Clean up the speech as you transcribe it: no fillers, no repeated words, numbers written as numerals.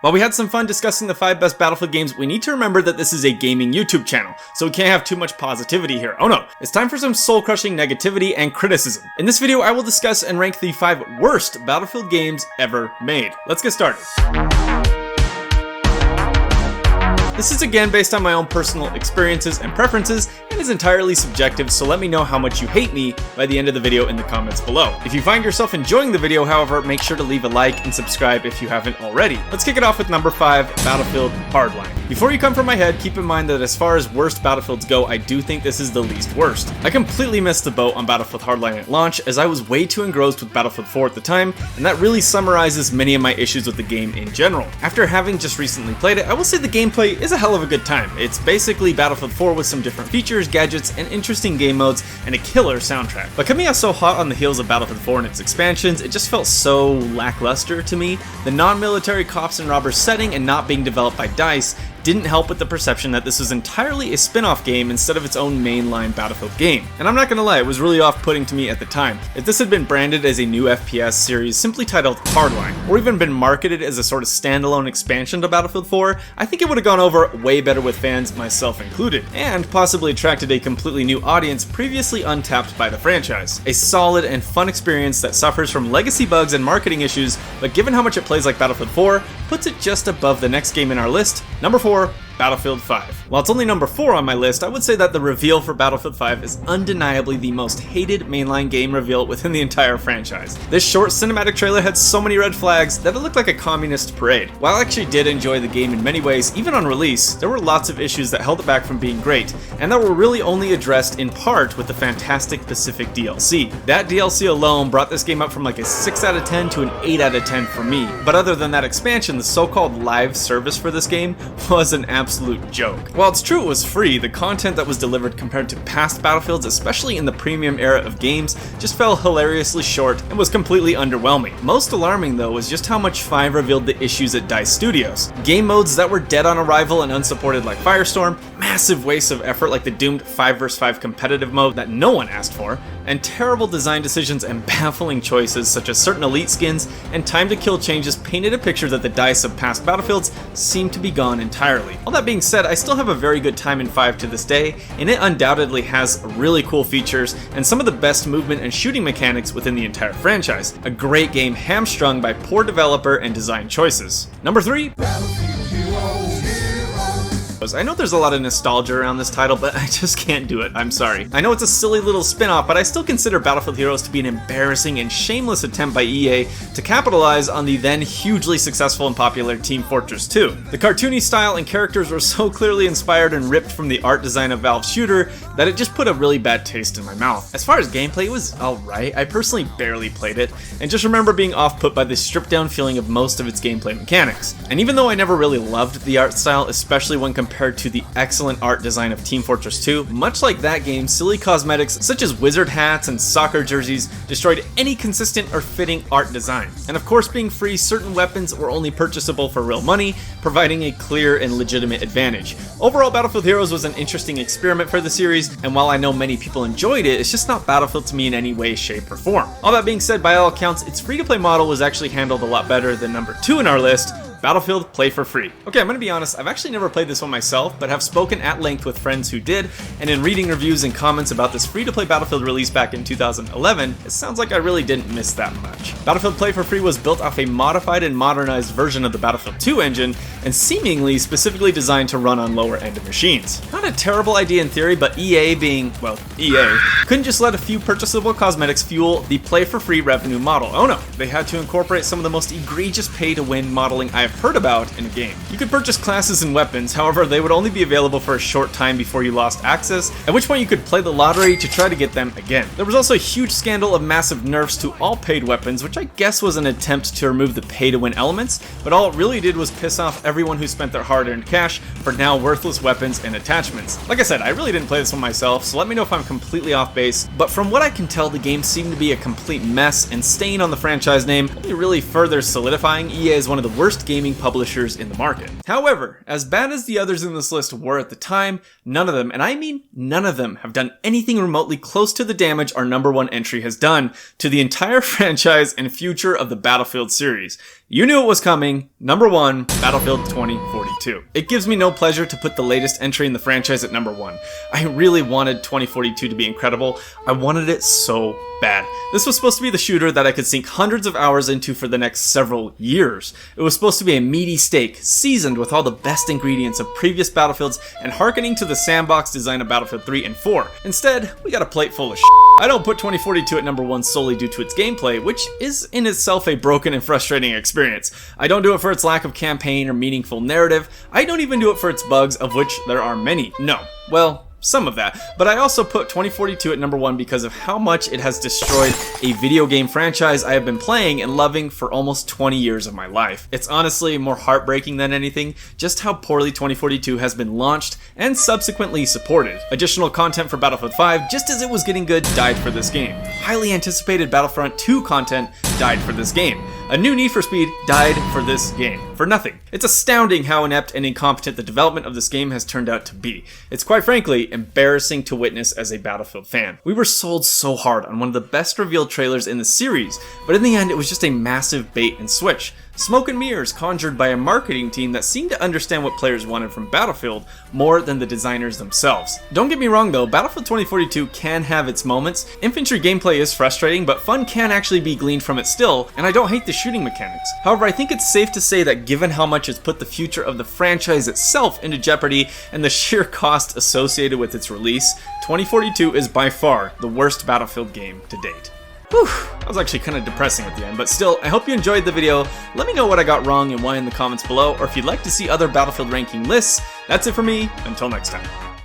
While we had some fun discussing the 5 best Battlefield games, we need to remember that this is a gaming YouTube channel, so we can't have too much positivity here. Oh no, it's time for some soul-crushing negativity and criticism. In this video, I will discuss and rank the 5 worst Battlefield games ever made. Let's get started. This is again based on my own personal experiences and preferences and is entirely subjective, so let me know how much you hate me by the end of the video in the comments below. If you find yourself enjoying the video, however, make sure to leave a like and subscribe if you haven't already. Let's kick it off with number 5, Battlefield Hardline. Before you come for my head, keep in mind that as far as worst Battlefields go, I do think this is the least worst. I completely missed the boat on Battlefield Hardline at launch, as I was way too engrossed with Battlefield 4 at the time, and that really summarizes many of my issues with the game in general. After having just recently played it, I will say the gameplay is a hell of a good time. It's basically Battlefield 4 with some different features, gadgets, and interesting game modes, and a killer soundtrack. But coming out so hot on the heels of Battlefield 4 and its expansions, it just felt so lackluster to me. The non-military cops and robbers setting and not being developed by DICE didn't help with the perception that this was entirely a spin-off game instead of its own mainline Battlefield game. And I'm not gonna lie, it was really off-putting to me at the time. If this had been branded as a new FPS series simply titled Hardline, or even been marketed as a sort of standalone expansion to Battlefield 4, I think it would have gone over way better with fans, myself included, and possibly attracted a completely new audience previously untapped by the franchise. A solid and fun experience that suffers from legacy bugs and marketing issues, but given how much it plays like Battlefield 4, puts it just above the next game in our list, number 4, Battlefield 5. While it's only number 4 on my list, I would say that the reveal for Battlefield 5 is undeniably the most hated mainline game reveal within the entire franchise. This short cinematic trailer had so many red flags that it looked like a communist parade. While I actually did enjoy the game in many ways, even on release, there were lots of issues that held it back from being great, and that were really only addressed in part with the fantastic Pacific DLC. That DLC alone brought this game up from like a 6 out of 10 to an 8 out of 10 for me, but other than that expansion, the so-called live service for this game was an absolute joke. While it's true it was free, the content that was delivered compared to past Battlefields, especially in the premium era of games, just fell hilariously short and was completely underwhelming. Most alarming though was just how much 5 revealed the issues at DICE Studios. Game modes that were dead on arrival and unsupported like Firestorm, massive wastes of effort like the doomed 5 vs 5 competitive mode that no one asked for, and terrible design decisions and baffling choices such as certain elite skins and time to kill changes painted a picture that the DICE of past Battlefields seemed to be gone entirely. All that being said, I still have a very good time in 5 to this day, and it undoubtedly has really cool features and some of the best movement and shooting mechanics within the entire franchise. A great game hamstrung by poor developer and design choices. Number 3. I know there's a lot of nostalgia around this title, but I just can't do it. I'm sorry. I know it's a silly little spin-off, but I still consider Battlefield Heroes to be an embarrassing and shameless attempt by EA to capitalize on the then hugely successful and popular Team Fortress 2. The cartoony style and characters were so clearly inspired and ripped from the art design of Valve's shooter that it just put a really bad taste in my mouth. As far as gameplay, it was alright. I personally barely played it, and just remember being off-put by the stripped-down feeling of most of its gameplay mechanics. And even though I never really loved the art style, especially when compared to the excellent art design of Team Fortress 2, much like that game, silly cosmetics such as wizard hats and soccer jerseys destroyed any consistent or fitting art design. And of course, being free, certain weapons were only purchasable for real money, providing a clear and legitimate advantage. Overall, Battlefield Heroes was an interesting experiment for the series, and while I know many people enjoyed it, it's just not Battlefield to me in any way, shape, or form. All that being said, by all accounts, its free-to-play model was actually handled a lot better than number 2 in our list, Battlefield Play for Free. Okay, I'm gonna be honest, I've actually never played this one myself, but have spoken at length with friends who did, and in reading reviews and comments about this free-to-play Battlefield release back in 2011, it sounds like I really didn't miss that much. Battlefield Play for Free was built off a modified and modernized version of the Battlefield 2 engine, and seemingly specifically designed to run on lower-end machines. Not a terrible idea in theory, but EA being, well, EA, couldn't just let a few purchasable cosmetics fuel the Play for Free revenue model. Oh no, they had to incorporate some of the most egregious pay-to-win modeling I've heard about in a game. You could purchase classes and weapons, however they would only be available for a short time before you lost access, at which point you could play the lottery to try to get them again. There was also a huge scandal of massive nerfs to all paid weapons, which I guess was an attempt to remove the pay-to-win elements, but all it really did was piss off everyone who spent their hard-earned cash for now worthless weapons and attachments. Like I said, I really didn't play this one myself, so let me know if I'm completely off base, but from what I can tell, the game seemed to be a complete mess and stain on the franchise name, only really further solidifying EA as one of the worst gaming publishers in the market. However, as bad as the others in this list were at the time, none of them, and I mean none of them, have done anything remotely close to the damage our number 1 entry has done to the entire franchise and future of the Battlefield series. You knew it was coming. Number 1, Battlefield 2042. It gives me no pleasure to put the latest entry in the franchise at number 1. I really wanted 2042 to be incredible. I wanted it so bad. This was supposed to be the shooter that I could sink hundreds of hours into for the next several years. It was supposed to be a meaty steak, seasoned with all the best ingredients of previous Battlefields and hearkening to the sandbox design of Battlefield 3 and 4. Instead, we got a plate full of shit. I don't put 2042 at number 1 solely due to its gameplay, which is in itself a broken and frustrating experience. I don't do it for its lack of campaign or meaningful narrative. I don't even do it for its bugs, of which there are many. No. Well, some of that. But I also put 2042 at number 1 because of how much it has destroyed a video game franchise I have been playing and loving for almost 20 years of my life. It's honestly more heartbreaking than anything, just how poorly 2042 has been launched and subsequently supported. Additional content for Battlefield 5, just as it was getting good, died for this game. Highly anticipated Battlefront 2 content died for this game. A new Need for Speed died for this game. For nothing. It's astounding how inept and incompetent the development of this game has turned out to be. It's quite frankly embarrassing to witness as a Battlefield fan. We were sold so hard on one of the best revealed trailers in the series, but in the end it was just a massive bait and switch. Smoke and mirrors conjured by a marketing team that seemed to understand what players wanted from Battlefield more than the designers themselves. Don't get me wrong though, Battlefield 2042 can have its moments. Infantry gameplay is frustrating, but fun can actually be gleaned from it still, and I don't hate the shooting mechanics. However, I think it's safe to say that given how much it's put the future of the franchise itself into jeopardy and the sheer cost associated with its release, 2042 is by far the worst Battlefield game to date. Whew, that was actually kind of depressing at the end, but still, I hope you enjoyed the video. Let me know what I got wrong and why in the comments below, or if you'd like to see other Battlefield ranking lists. That's it for me, until next time.